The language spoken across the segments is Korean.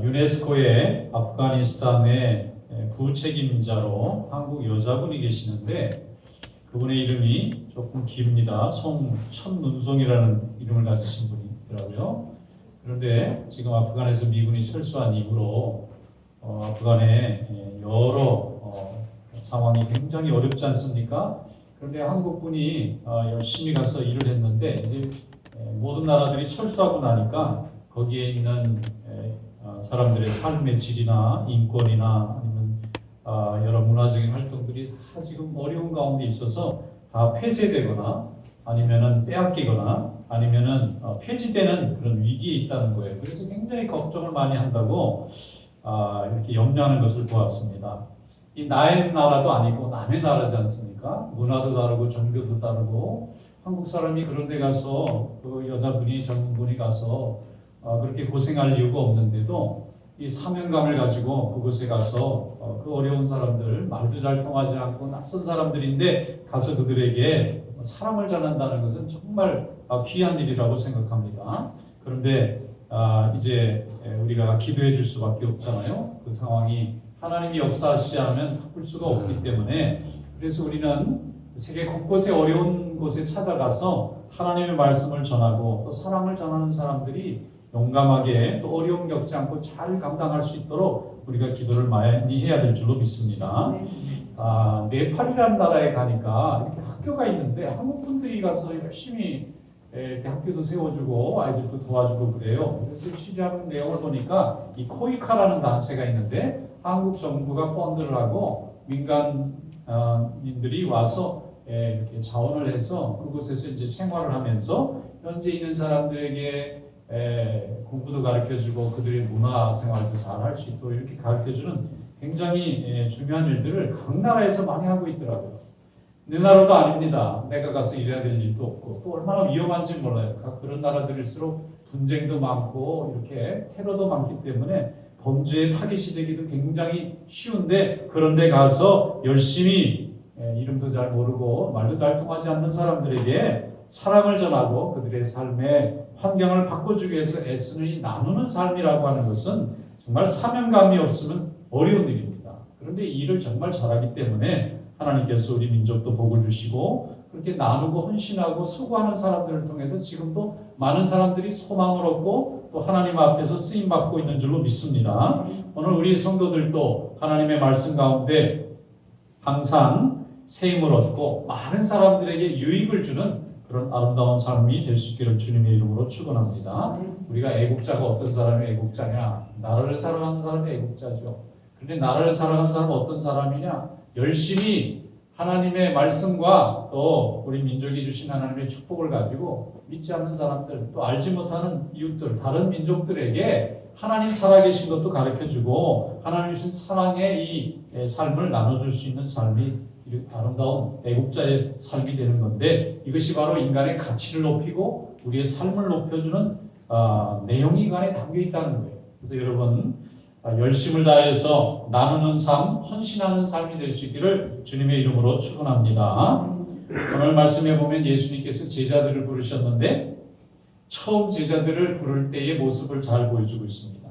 유네스코의 아프가니스탄의 부책임자로 한국 여자분이 계시는데 그분의 이름이 조금 깁니다. 천눈송이라는 이름을 가지신 분이더라고요. 그런데 지금 아프간에서 미군이 철수한 이후로 아프간의 여러 상황이 굉장히 어렵지 않습니까? 그런데 한국군이 열심히 가서 일을 했는데 이제 모든 나라들이 철수하고 나니까 거기에 있는 사람들의 삶의 질이나 인권이나 아니면 여러 문화적인 활동들이 다 지금 어려운 가운데 있어서 다 폐쇄되거나 아니면은 빼앗기거나 아니면은 폐지되는 그런 위기에 있다는 거예요. 그래서 굉장히 걱정을 많이 한다고 이렇게 염려하는 것을 보았습니다. 이 나의 나라도 아니고 남의 나라지 않습니까? 문화도 다르고 종교도 다르고 한국 사람이 그런 데 가서 그 여자분이 젊은분이 가서 그렇게 고생할 이유가 없는데도 이 사명감을 가지고 그곳에 가서 그 어려운 사람들, 말도 잘 통하지 않고 낯선 사람들인데 가서 그들에게 사랑을 전한다는 것은 정말 귀한 일이라고 생각합니다. 그런데 이제 우리가 기도해 줄 수밖에 없잖아요. 그 상황이 하나님이 역사하시지 않으면 바꿀 수가 없기 때문에 그래서 우리는 세계 곳곳에 어려운 곳에 찾아가서 하나님의 말씀을 전하고 또 사랑을 전하는 사람들이 용감하게 또 어려움 겪지 않고 잘 감당할 수 있도록 우리가 기도를 많이 해야 될 줄로 믿습니다. 네팔이라는 나라에 가니까 이렇게 학교가 있는데 한국 분들이 가서 열심히 이렇게 학교도 세워주고 아이들도 도와주고 그래요. 그래서 취재하는 내용을 보니까 이 코이카라는 단체가 있는데 한국 정부가 펀드를 하고 민간인들이 와서 이렇게 자원을 해서 그곳에서 이제 생활을 하면서 현재 있는 사람들에게 공부도 가르쳐주고 그들의 문화 생활도 잘 할 수 있도록 이렇게 가르쳐주는 굉장히 중요한 일들을 각 나라에서 많이 하고 있더라고요. 내 나라도 아닙니다. 내가 가서 일해야 될 일도 없고 또 얼마나 위험한지 몰라요. 그런 나라들일수록 분쟁도 많고 이렇게 테러도 많기 때문에 범죄에 타깃이 되기도 굉장히 쉬운데 그런데 가서 열심히 이름도 잘 모르고 말도 잘 통하지 않는 사람들에게 사랑을 전하고 그들의 삶의 환경을 바꿔주기 위해서 애쓰는 이 나누는 삶이라고 하는 것은 정말 사명감이 없으면 어려운 일입니다. 그런데 이 일을 정말 잘하기 때문에 하나님께서 우리 민족도 복을 주시고 그렇게 나누고 헌신하고 수고하는 사람들을 통해서 지금도 많은 사람들이 소망을 얻고 또 하나님 앞에서 쓰임받고 있는 줄로 믿습니다. 오늘 우리 성도들도 하나님의 말씀 가운데 항상 새 힘을 얻고 많은 사람들에게 유익을 주는 그런 아름다운 삶이 될 수 있기를 주님의 이름으로 축원합니다. 우리가 애국자가 어떤 사람이 애국자냐? 나라를 사랑하는 사람이 애국자죠. 그런데 나라를 사랑하는 사람은 어떤 사람이냐? 열심히 하나님의 말씀과 또 우리 민족이 주신 하나님의 축복을 가지고 믿지 않는 사람들 또 알지 못하는 이웃들 다른 민족들에게 하나님 살아계신 것도 가르쳐주고 하나님 주신 사랑의 이 삶을 나눠줄 수 있는 삶이 아름다운 애국자의 삶이 되는 건데 이것이 바로 인간의 가치를 높이고 우리의 삶을 높여주는 내용이 이 안에 담겨 있다는 거예요. 그래서 여러분 열심을 다해서 나누는 삶, 헌신하는 삶이 될 수 있기를 주님의 이름으로 축원합니다. 오늘 말씀에 보면 예수님께서 제자들을 부르셨는데 처음 제자들을 부를 때의 모습을 잘 보여주고 있습니다.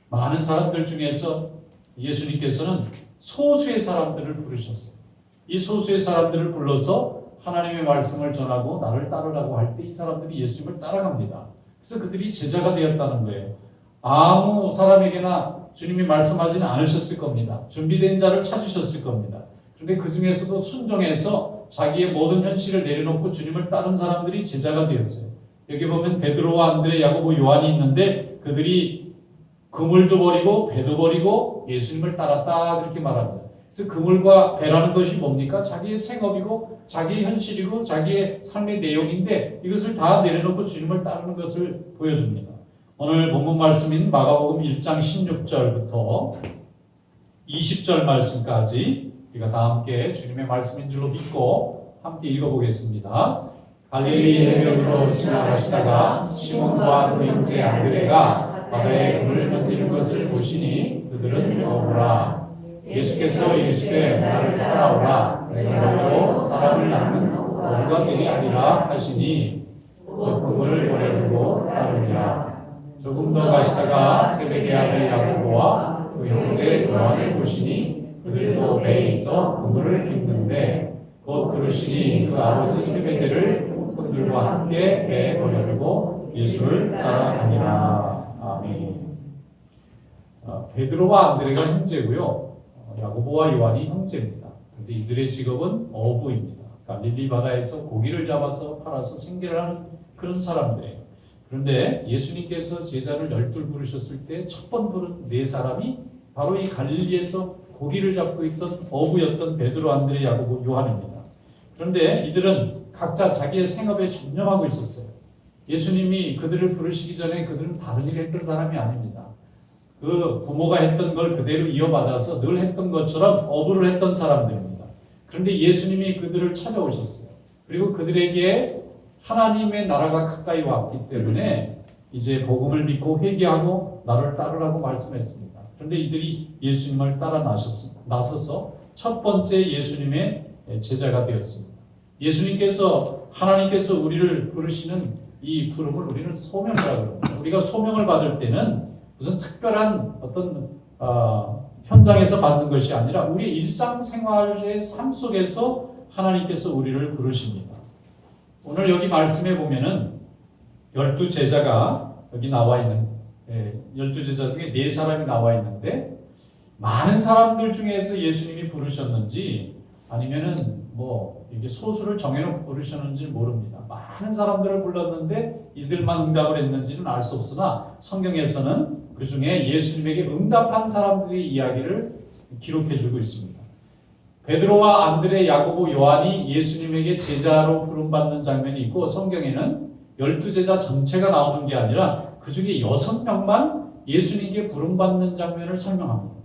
많은 사람들 중에서 예수님께서는 소수의 사람들을 부르셨어요. 이 소수의 사람들을 불러서 하나님의 말씀을 전하고 나를 따르라고 할 때 이 사람들이 예수님을 따라갑니다. 그래서 그들이 제자가 되었다는 거예요. 아무 사람에게나 주님이 말씀하지는 않으셨을 겁니다. 준비된 자를 찾으셨을 겁니다. 그런데 그 중에서도 순종해서 자기의 모든 현실을 내려놓고 주님을 따른 사람들이 제자가 되었어요. 여기 보면 베드로와 안드레, 야고보, 요한이 있는데 그들이 그물도 버리고 배도 버리고 예수님을 따랐다 그렇게 말합니다. 그래서 그물과 배라는 것이 뭡니까? 자기의 생업이고 자기의 현실이고 자기의 삶의 내용인데 이것을 다 내려놓고 주님을 따르는 것을 보여줍니다. 오늘 본문 말씀인 마가복음 1장 16절부터 20절 말씀까지 우리가 다 함께 주님의 말씀인 줄로 믿고 함께 읽어보겠습니다. 갈릴리 해변으로 지나가시다가 시몬과 그 형제 안드레가 바다에 금을 던지는 것을 보시니 그들은 어부라. 예수께서 이르시되 나를 따라오라. 내가 너로 사람을 낳는 어부가 되게 하리라 하시니 그 금을 버려두고 따르니라. 조금 더 가시다가 세베대 아들 야고보와 그 형제 요한을 보시니 그들도 배에 있어 그물을 깁는데 곧 그러시니 그 아버지 세베대를 그들과 함께 배에 버려두고 예수를 따라가니라. 아멘. 베드로와 안드레가 형제고요. 야고보와 요한이 형제입니다. 그런데 이들의 직업은 어부입니다. 갈릴리 바다에서 고기를 잡아서 팔아서 생계를 하는 그런 사람들이에요. 그런데 예수님께서 제자를 12 부르셨을 때 첫 번 부른 네 사람이 바로 이 갈릴리에서 고기를 잡고 있던 어부였던 베드로, 안드레, 야고보, 요한입니다. 그런데 이들은 각자 자기의 생업에 전념하고 있었어요. 예수님이 그들을 부르시기 전에 그들은 다른 일을 했던 사람이 아닙니다. 그 부모가 했던 걸 그대로 이어받아서 늘 했던 것처럼 어부를 했던 사람들입니다. 그런데 예수님이 그들을 찾아오셨어요. 그리고 그들에게 하나님의 나라가 가까이 왔기 때문에 이제 복음을 믿고 회개하고 나를 따르라고 말씀했습니다. 그런데 이들이 예수님을 따라 나서서 첫 번째 예수님의 제자가 되었습니다. 예수님께서 하나님께서 우리를 부르시는 이 부름을 우리는 소명이라고 합니다. 우리가 소명을 받을 때는 무슨 특별한 어떤 현장에서 받는 것이 아니라 우리 일상생활의 삶 속에서 하나님께서 우리를 부르십니다. 오늘 여기 말씀에 보면은 12제자가 여기 나와 있는 12제자 중에 4사람이 나와 있는데 많은 사람들 중에서 예수님이 부르셨는지 아니면은 이게 소수를 정해놓고 부르셨는지 모릅니다. 많은 사람들을 불렀는데 이들만 응답을 했는지는 알 수 없으나 성경에서는 그 중에 예수님에게 응답한 사람들의 이야기를 기록해주고 있습니다. 베드로와 안드레, 야고보, 요한이 예수님에게 제자로 부름받는 장면이 있고 성경에는 12제자 전체가 나오는 게 아니라 그 중에 6명만 예수님께 부름받는 장면을 설명합니다.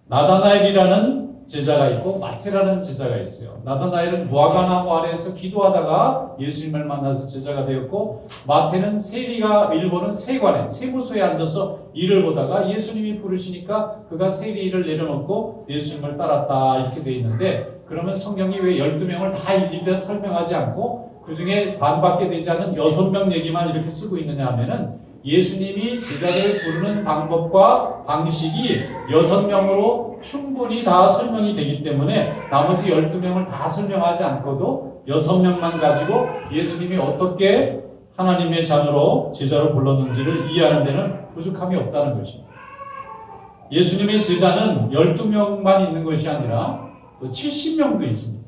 나다나엘이라는 제자가 있고 마태라는 제자가 있어요. 나다나엘은 무화과나무 아래에서 기도하다가 예수님을 만나서 제자가 되었고 마태는 세리가 일보는 세관에 세무소에 앉아서 일을 보다가 예수님이 부르시니까 그가 세리 일을 내려놓고 예수님을 따랐다 이렇게 돼 있는데 그러면 성경이 왜 12명을 다 일일이 설명하지 않고 그 중에 반밖에 되지 않은 6명 얘기만 이렇게 쓰고 있느냐 하면은 예수님이 제자를 부르는 방법과 방식이 6명으로 충분히 다 설명이 되기 때문에 나머지 12명을 다 설명하지 않고도 6명만 가지고 예수님이 어떻게 하나님의 자녀로 제자로 불렀는지를 이해하는 데는 부족함이 없다는 것입니다. 예수님의 제자는 12명만 있는 것이 아니라 또 70명도 있습니다.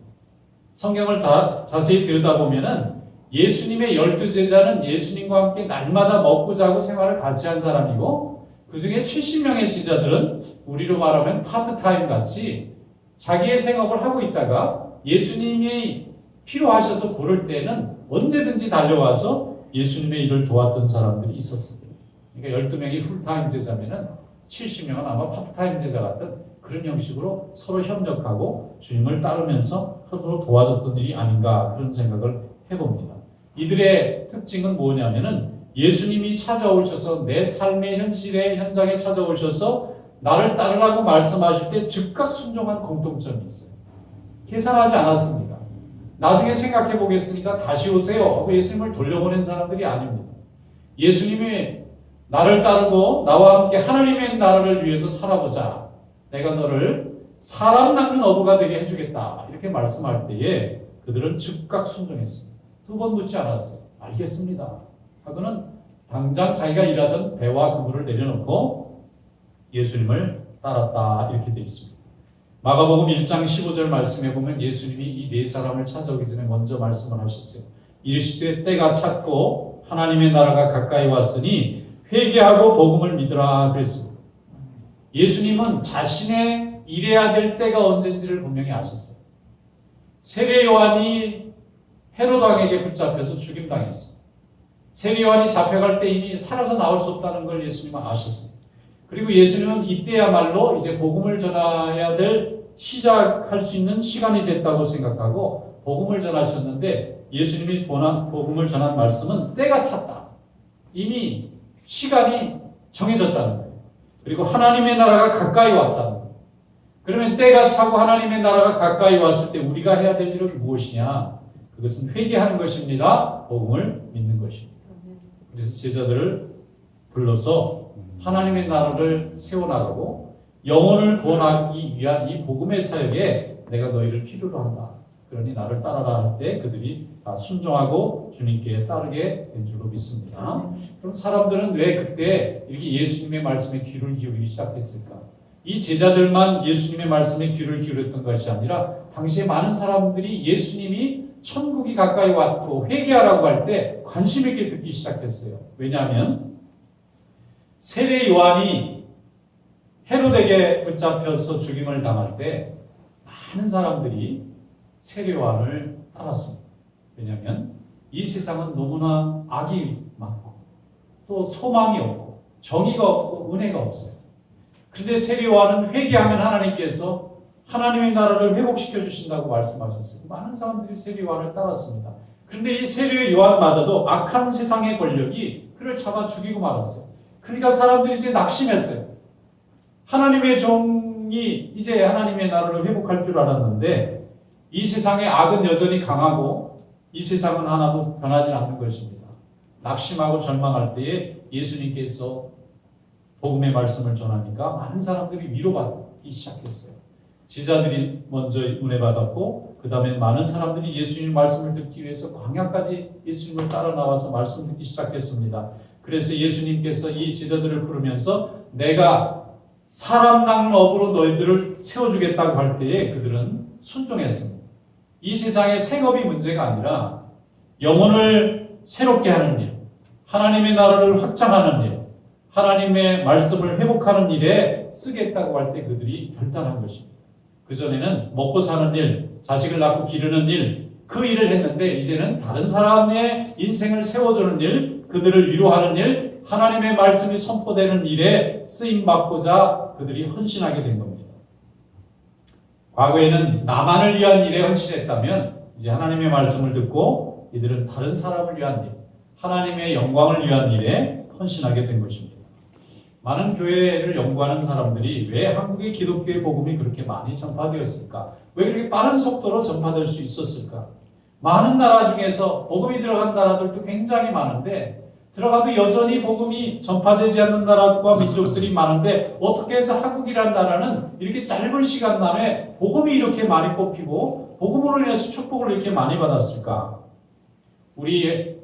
성경을 다 자세히 들여다보면은 예수님의 12제자는 예수님과 함께 날마다 먹고 자고 생활을 같이 한 사람이고 그 중에 70명의 제자들은 우리로 말하면 파트타임 같이 자기의 생업을 하고 있다가 예수님이 필요하셔서 부를 때는 언제든지 달려와서 예수님의 일을 도왔던 사람들이 있었습니다. 그러니까 12명이 풀타임 제자면은 70명은 아마 파트타임 제자 같은 그런 형식으로 서로 협력하고 주님을 따르면서 서로 도와줬던 일이 아닌가 그런 생각을 해봅니다. 이들의 특징은 뭐냐면은 예수님이 찾아오셔서 내 삶의 현장에 찾아오셔서 나를 따르라고 말씀하실 때 즉각 순종한 공통점이 있어요. 계산하지 않았습니다. 나중에 생각해 보겠으니까 다시 오세요 하고 예수님을 돌려보낸 사람들이 아닙니다. 예수님이 나를 따르고 나와 함께 하나님의 나라를 위해서 살아보자. 내가 너를 사람 낳는 어부가 되게 해주겠다. 이렇게 말씀할 때에 그들은 즉각 순종했습니다. 2번 묻지 않았어요. 알겠습니다. 하고는 당장 자기가 일하던 배와 그물을 내려놓고 예수님을 따랐다. 이렇게 되어 있습니다. 마가복음 1장 15절 말씀에 보면 예수님이 이 4사람을 찾아오기 전에 먼저 말씀을 하셨어요. 이르시되 때가 찼고 하나님의 나라가 가까이 왔으니 회개하고 복음을 믿으라 그랬습니다. 예수님은 자신의 일해야 될 때가 언젠지를 분명히 아셨어요. 세례 요한이 헤롯 왕에게 붙잡혀서 죽임당했어요. 세례 요한이 잡혀갈 때 이미 살아서 나올 수 없다는 걸 예수님은 아셨어요. 그리고 예수님은 이때야말로 이제 복음을 전해야 될 시작할 수 있는 시간이 됐다고 생각하고 복음을 전하셨는데 예수님이 복음을 전한 말씀은 때가 찼다. 이미 시간이 정해졌다는 거예요. 그리고 하나님의 나라가 가까이 왔다는 거예요. 그러면 때가 차고 하나님의 나라가 가까이 왔을 때 우리가 해야 될 일은 무엇이냐? 그것은 회개하는 것입니다. 복음을 믿는 것입니다. 그래서 제자들을 불러서 하나님의 나라를 세워나가고 영혼을 구원하기 위한 이 복음의 사역에 내가 너희를 필요로 한다. 그러니 나를 따라라 할 때 그들이 다 순종하고 주님께 따르게 된 줄로 믿습니다. 그럼 사람들은 왜 그때 이렇게 예수님의 말씀에 귀를 기울이기 시작했을까? 이 제자들만 예수님의 말씀에 귀를 기울였던 것이 아니라 당시에 많은 사람들이 예수님이 천국이 가까이 왔고 회개하라고 할 때 관심 있게 듣기 시작했어요. 왜냐하면 세례 요한이 헤롯에게 붙잡혀서 죽임을 당할 때 많은 사람들이 세례 요한을 따랐습니다. 왜냐하면 이 세상은 너무나 악이 많고 또 소망이 없고 정의가 없고 은혜가 없어요. 그런데 세례 요한은 회개하면 하나님께서 하나님의 나라를 회복시켜 주신다고 말씀하셨어요. 많은 사람들이 세례 요한을 따랐습니다. 그런데 이 세례 요한마저도 악한 세상의 권력이 그를 잡아 죽이고 말았어요. 그러니까 사람들이 이제 낙심했어요. 하나님의 종이 이제 하나님의 나라를 회복할 줄 알았는데 이 세상의 악은 여전히 강하고 이 세상은 하나도 변하지 않는 것입니다. 낙심하고 절망할 때에 예수님께서 복음의 말씀을 전하니까 많은 사람들이 위로받기 시작했어요. 제자들이 먼저 은혜 받았고 그 다음에 많은 사람들이 예수님 말씀을 듣기 위해서 광야까지 예수님을 따라 나와서 말씀 듣기 시작했습니다. 그래서 예수님께서 이 제자들을 부르면서 내가 사람 낳는 업으로 너희들을 세워주겠다고 할 때에 그들은 순종했습니다. 이 세상의 생업이 문제가 아니라 영혼을 새롭게 하는 일, 하나님의 나라를 확장하는 일, 하나님의 말씀을 회복하는 일에 쓰겠다고 할 때 그들이 결단한 것입니다. 그전에는 먹고 사는 일, 자식을 낳고 기르는 일, 그 일을 했는데 이제는 다른 사람의 인생을 세워주는 일, 그들을 위로하는 일, 하나님의 말씀이 선포되는 일에 쓰임받고자 그들이 헌신하게 된 겁니다. 과거에는 나만을 위한 일에 헌신했다면 이제 하나님의 말씀을 듣고 이들은 다른 사람을 위한 일, 하나님의 영광을 위한 일에 헌신하게 된 것입니다. 많은 교회를 연구하는 사람들이 왜 한국의 기독교의 복음이 그렇게 많이 전파되었을까? 왜 그렇게 빠른 속도로 전파될 수 있었을까? 많은 나라 중에서 복음이 들어간 나라들도 굉장히 많은데 들어가도 여전히 복음이 전파되지 않는 나라와 민족들이 많은데 어떻게 해서 한국이라는 나라는 이렇게 짧은 시간 만에 복음이 이렇게 많이 뽑히고 복음으로 인해서 축복을 이렇게 많이 받았을까? 우리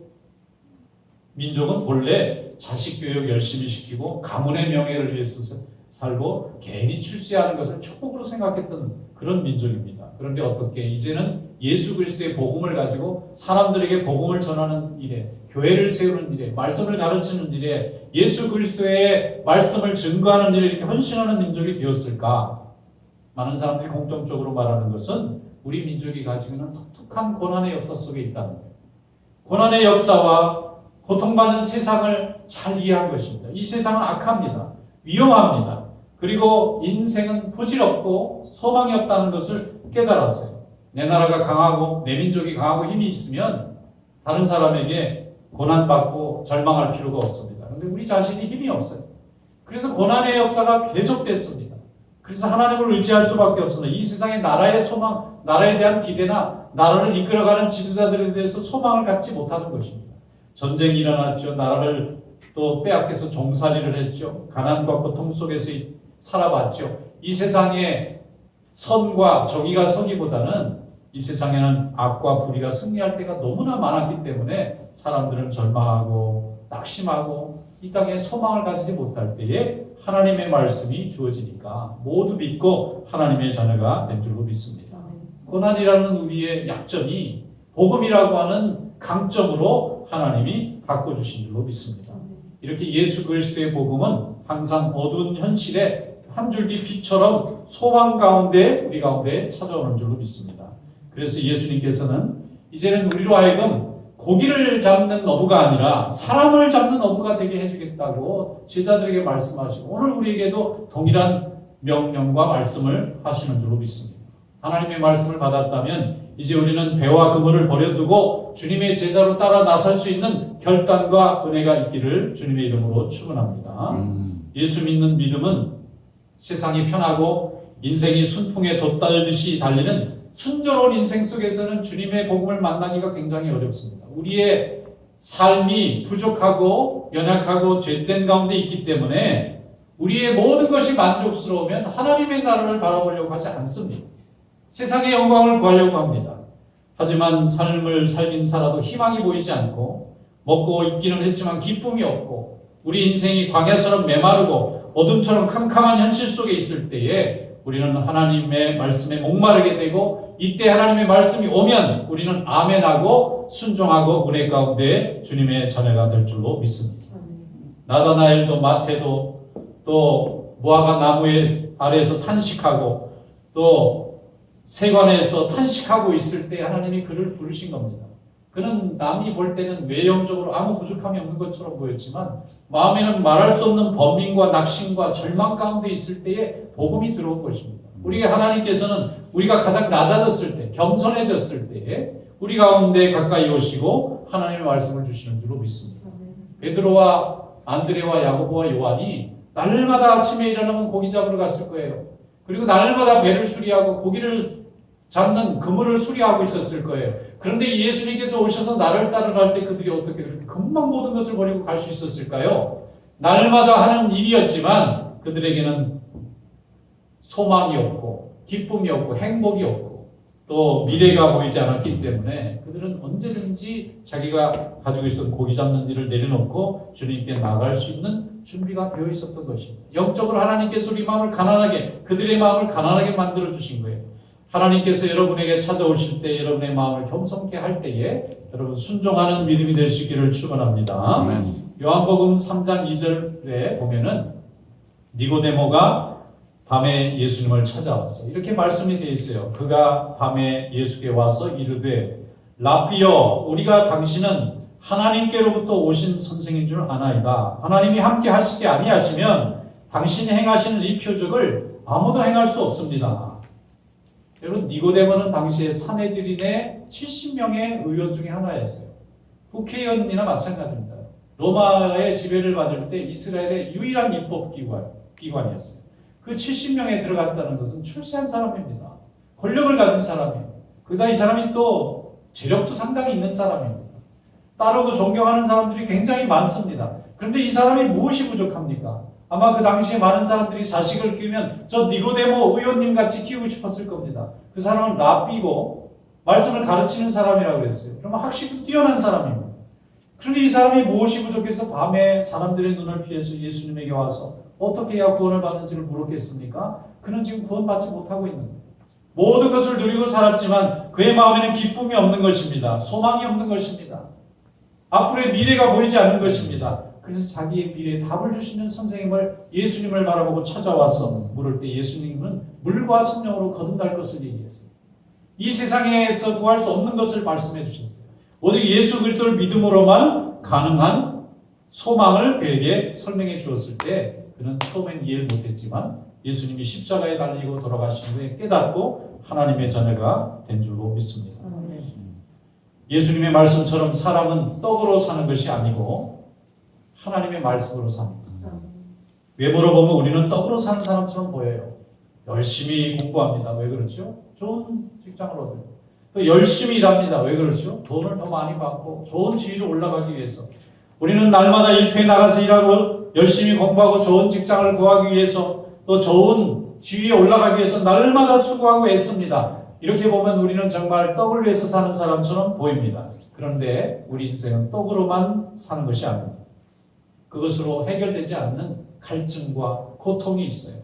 민족은 본래 자식 교육 열심히 시키고 가문의 명예를 위해서 살고 개인이 출세하는 것을 축복으로 생각했던 그런 민족입니다. 그런데 어떻게 이제는 예수 그리스도의 복음을 가지고 사람들에게 복음을 전하는 일에, 교회를 세우는 일에, 말씀을 가르치는 일에, 예수 그리스도의 말씀을 증거하는 일에 이렇게 헌신하는 민족이 되었을까? 많은 사람들이 공통적으로 말하는 것은 우리 민족이 가지고 있는 독특한 고난의 역사 속에 있다는 거예요. 고난의 역사와 고통받는 세상을 잘 이해한 것입니다. 이 세상은 악합니다. 위험합니다. 그리고 인생은 부질없고 소망이 없다는 것을 깨달았어요. 내 나라가 강하고 내 민족이 강하고 힘이 있으면 다른 사람에게 고난받고 절망할 필요가 없습니다. 그런데 우리 자신이 힘이 없어요. 그래서 고난의 역사가 계속됐습니다. 그래서 하나님을 의지할 수밖에 없습니다. 이 세상의 나라의 소망, 나라에 대한 기대나 나라를 이끌어가는 지도자들에 대해서 소망을 갖지 못하는 것입니다. 전쟁이 일어났죠. 나라를 또 빼앗겨서 종살이를 했죠. 가난과 고통 속에서 살아봤죠. 이 세상에 선과 정의가 서기보다는 이 세상에는 악과 불의가 승리할 때가 너무나 많았기 때문에 사람들은 절망하고 낙심하고 이 땅에 소망을 가지지 못할 때에 하나님의 말씀이 주어지니까 모두 믿고 하나님의 자녀가 된 줄로 믿습니다. 고난이라는 우리의 약점이 복음이라고 하는 강점으로 하나님이 바꿔주신 줄로 믿습니다. 이렇게 예수 그리스도의 복음은 항상 어두운 현실에 한 줄기 빛처럼 소망 가운데 우리 가운데 찾아오는 줄로 믿습니다. 그래서 예수님께서는 이제는 우리로 하여금 고기를 잡는 어부가 아니라 사람을 잡는 어부가 되게 해주겠다고 제자들에게 말씀하시고 오늘 우리에게도 동일한 명령과 말씀을 하시는 줄로 믿습니다. 하나님의 말씀을 받았다면 이제 우리는 배와 그물을 버려두고 주님의 제자로 따라 나설 수 있는 결단과 은혜가 있기를 주님의 이름으로 축원합니다. 예수 믿는 믿음은 세상이 편하고 인생이 순풍에 돛달듯이 달리는 순조로운 인생 속에서는 주님의 복음을 만나기가 굉장히 어렵습니다. 우리의 삶이 부족하고 연약하고 죄된 가운데 있기 때문에 우리의 모든 것이 만족스러우면 하나님의 나라를 바라보려고 하지 않습니다. 세상의 영광을 구하려고 합니다. 하지만 삶을 살긴 살아도 희망이 보이지 않고 먹고 있기는 했지만 기쁨이 없고 우리 인생이 광야처럼 메마르고 어둠처럼 캄캄한 현실 속에 있을 때에 우리는 하나님의 말씀에 목마르게 되고 이때 하나님의 말씀이 오면 우리는 아멘하고 순종하고 은혜 가운데 주님의 자녀가 될 줄로 믿습니다. 나다나엘도 마태도 또 무화과 나무의 아래에서 탄식하고 또 세관에서 탄식하고 있을 때 하나님이 그를 부르신 겁니다. 그는 남이 볼 때는 외형적으로 아무 부족함이 없는 것처럼 보였지만 마음에는 말할 수 없는 번민과 낙심과 절망 가운데 있을 때에 복음이 들어온 것입니다. 우리가 하나님께서는 우리가 가장 낮아졌을 때, 겸손해졌을 때에 우리 가운데 가까이 오시고 하나님의 말씀을 주시는 줄로 믿습니다. 베드로와 안드레와 야고보와 요한이 날마다 아침에 일어나면 고기 잡으러 갔을 거예요. 그리고 날마다 배를 수리하고 고기를 잡는 그물을 수리하고 있었을 거예요. 그런데 예수님께서 오셔서 나를 따르라 때 그들이 어떻게 그렇게 금방 모든 것을 버리고 갈 수 있었을까요? 날마다 하는 일이었지만 그들에게는 소망이 없고 기쁨이 없고 행복이 없고 또 미래가 보이지 않았기 때문에 그들은 언제든지 자기가 가지고 있었던 고기 잡는 일을 내려놓고 주님께 나아갈 수 있는 준비가 되어 있었던 것입니다. 영적으로 하나님께서 우리 마음을 가난하게, 그들의 마음을 가난하게 만들어 주신 거예요. 하나님께서 여러분에게 찾아오실 때 여러분의 마음을 겸손케 할 때에 여러분 순종하는 믿음이 될 수 있기를 축원합니다. 아멘. 요한복음 3장 2절에 보면은 니고데모가 밤에 예수님을 찾아왔어요. 이렇게 말씀이 되어 있어요. 그가 밤에 예수께 와서 이르되 라삐여 우리가 당신은 하나님께로부터 오신 선생인 줄 아나이다. 하나님이 함께 하시지 아니하시면 당신이 행하시는 이 표적을 아무도 행할 수 없습니다. 여러분 니고데모는 당시에 사내들인의 70명의 의원 중에 하나였어요. 국회의원이나 마찬가지입니다. 로마의 지배를 받을 때 이스라엘의 유일한 입법기관이었어요. 그 70명에 들어갔다는 것은 출세한 사람입니다. 권력을 가진 사람이에요. 그러다 이 사람이 또 재력도 상당히 있는 사람입니다. 따르고 존경하는 사람들이 굉장히 많습니다. 그런데 이 사람이 무엇이 부족합니까? 아마 그 당시에 많은 사람들이 자식을 키우면 저 니고데모 의원님 같이 키우고 싶었을 겁니다. 그 사람은 랍비고 말씀을 가르치는 사람이라고 그랬어요. 그러면 학식도 뛰어난 사람입니다. 그런데 이 사람이 무엇이 부족해서 밤에 사람들의 눈을 피해서 예수님에게 와서 어떻게 해야 구원을 받는지를 물었겠습니까? 그는 지금 구원받지 못하고 있는 거예요. 모든 것을 누리고 살았지만 그의 마음에는 기쁨이 없는 것입니다. 소망이 없는 것입니다. 앞으로의 미래가 보이지 않는 것입니다. 그래서 자기의 미래에 답을 주시는 선생님을 예수님을 바라보고 찾아와서 물을 때 예수님은 물과 성령으로 거듭날 것을 얘기했어요. 이 세상에서 구할 수 없는 것을 말씀해 주셨어요. 오직 예수 그리스도를 믿음으로만 가능한 소망을 그에게 설명해 주었을 때 그는 처음엔 이해를 못했지만 예수님이 십자가에 달리고 돌아가신 후에 깨닫고 하나님의 자녀가 된 줄로 믿습니다. 예수님의 말씀처럼 사람은 떡으로 사는 것이 아니고 하나님의 말씀으로 삽니다. 외모로 보면 우리는 떡으로 사는 사람처럼 보여요. 열심히 공부합니다. 왜 그렇죠? 좋은 직장을 얻어요. 또 열심히 일합니다. 왜 그렇죠? 돈을 더 많이 받고 좋은 지위로 올라가기 위해서. 우리는 날마다 일터에 나가서 일하고 열심히 공부하고 좋은 직장을 구하기 위해서 또 좋은 지위에 올라가기 위해서 날마다 수고하고 애씁니다. 이렇게 보면 우리는 정말 떡을 위해서 사는 사람처럼 보입니다. 그런데 우리 인생은 떡으로만 사는 것이 아닙니다. 그것으로 해결되지 않는 갈증과 고통이 있어요.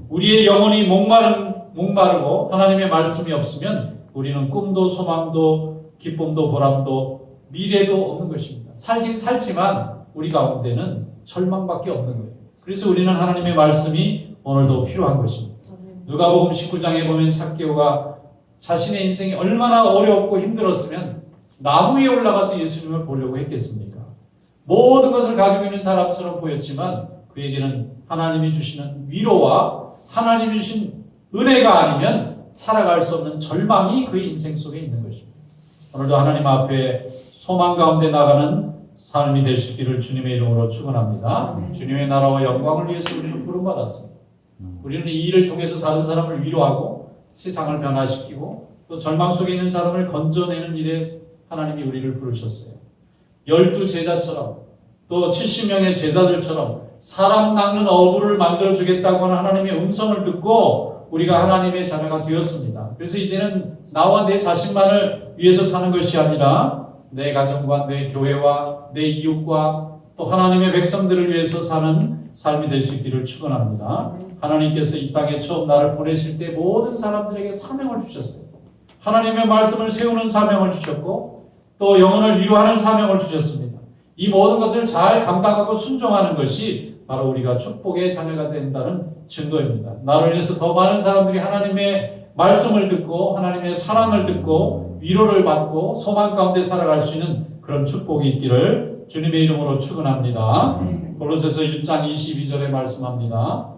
우리의 영혼이 목마르고 하나님의 말씀이 없으면 우리는 꿈도 소망도 기쁨도 보람도 미래도 없는 것입니다. 살긴 살지만 우리 가운데는 절망밖에 없는 거예요. 그래서 우리는 하나님의 말씀이 오늘도 필요한 것입니다. 누가복음 19장에 보면 삭개오가 자신의 인생이 얼마나 어렵고 힘들었으면 나무 위에 올라가서 예수님을 보려고 했겠습니까? 모든 것을 가지고 있는 사람처럼 보였지만 그에게는 하나님이 주시는 위로와 하나님이 주신 은혜가 아니면 살아갈 수 없는 절망이 그의 인생 속에 있는 것입니다. 오늘도 하나님 앞에 소망 가운데 나가는 삶이 될 수 있기를 주님의 이름으로 축원합니다. 주님의 나라와 영광을 위해서 우리는 부름받았습니다. 우리는 이 일을 통해서 다른 사람을 위로하고 세상을 변화시키고 또 절망 속에 있는 사람을 건져내는 일에 하나님이 우리를 부르셨어요. 12 제자처럼 또 70명의 제자들처럼 사람 낚는 어부를 만들어 주겠다고 하는 하나님의 음성을 듣고 우리가 하나님의 자녀가 되었습니다. 그래서 이제는 나와 내 자신만을 위해서 사는 것이 아니라 내 가정과 내 교회와 내 이웃과 또 하나님의 백성들을 위해서 사는 삶이 될 수 있기를 축원합니다. 하나님께서 이 땅에 처음 나를 보내실 때 모든 사람들에게 사명을 주셨어요. 하나님의 말씀을 세우는 사명을 주셨고 또 영혼을 위로하는 사명을 주셨습니다. 이 모든 것을 잘 감당하고 순종하는 것이 바로 우리가 축복의 자녀가 된다는 증거입니다. 나로 인해서 더 많은 사람들이 하나님의 말씀을 듣고 하나님의 사랑을 듣고 위로를 받고 소망 가운데 살아갈 수 있는 그런 축복이 있기를 주님의 이름으로 축원합니다. 골로새서 1장 22절에 말씀합니다.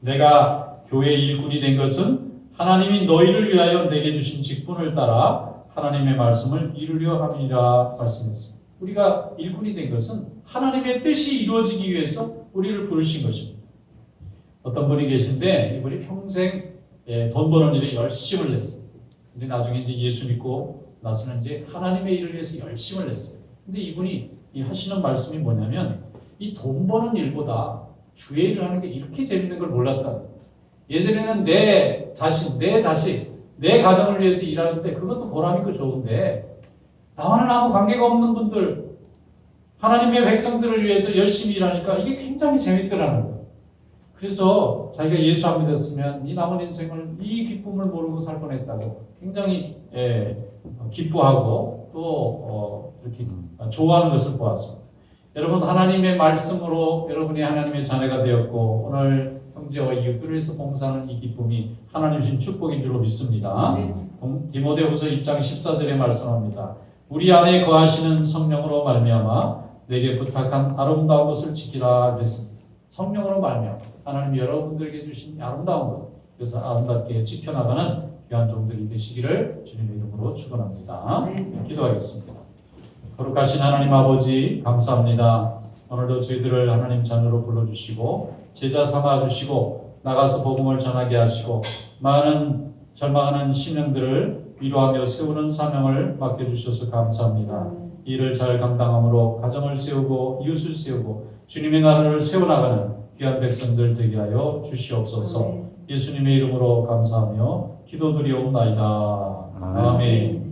내가 교회의 일꾼이 된 것은 하나님이 너희를 위하여 내게 주신 직분을 따라 하나님의 말씀을 이루려 함이라 말씀했습니다. 우리가 일꾼이 된 것은 하나님의 뜻이 이루어지기 위해서 우리를 부르신 것입니다. 어떤 분이 계신데 이분이 평생 돈 버는 일에 열심을 냈어요. 근데 나중에 이제 예수 믿고 나서는 이제 하나님의 일을 위해서 열심을 냈어요. 근데 이분이 하시는 말씀이 뭐냐면 이 돈 버는 일보다 주의 일을 하는 게 이렇게 재밌는 걸 몰랐다. 예전에는 내 자신, 내 가정을 위해서 일하는데 그것도 보람있고 좋은데 나와는 아무 관계가 없는 분들, 하나님의 백성들을 위해서 열심히 일하니까 이게 굉장히 재밌더라는 거예요. 그래서 자기가 예수 안 믿었으면 이 남은 인생을 이 기쁨을 모르고 살 뻔했다고 굉장히 기뻐하고 또 이렇게 좋아하는 것을 보았습니다. 여러분 하나님의 말씀으로 여러분이 하나님의 자녀가 되었고 오늘 형제와 이웃들을 위해서 봉사하는 이 기쁨이 하나님 주신 축복인 줄로 믿습니다. 디모데후서 2장 14절에 말씀합니다. 우리 안에 거하시는 성령으로 말미암아 내게 부탁한 아름다운 것을 지키라 그랬습니다. 성령으로 말미암아 하나님이 여러분들에게 주신 아름다운 것, 그래서 아름답게 지켜나가는 귀한 종들이 되시기를 주님의 이름으로 축원합니다. 기도하겠습니다. 거룩하신 하나님 아버지 감사합니다. 오늘도 저희들을 하나님 자녀로 불러주시고 제자 삼아주시고 나가서 복음을 전하게 하시고 많은 절망하는 심령들을 위로하며 세우는 사명을 맡겨주셔서 감사합니다. 이 일을 잘 감당함으로 가정을 세우고 이웃을 세우고 주님의 나라를 세워나가는 귀한 백성들 되게 하여 주시옵소서. 예수님의 이름으로 감사하며 기도드리옵나이다. 아멘.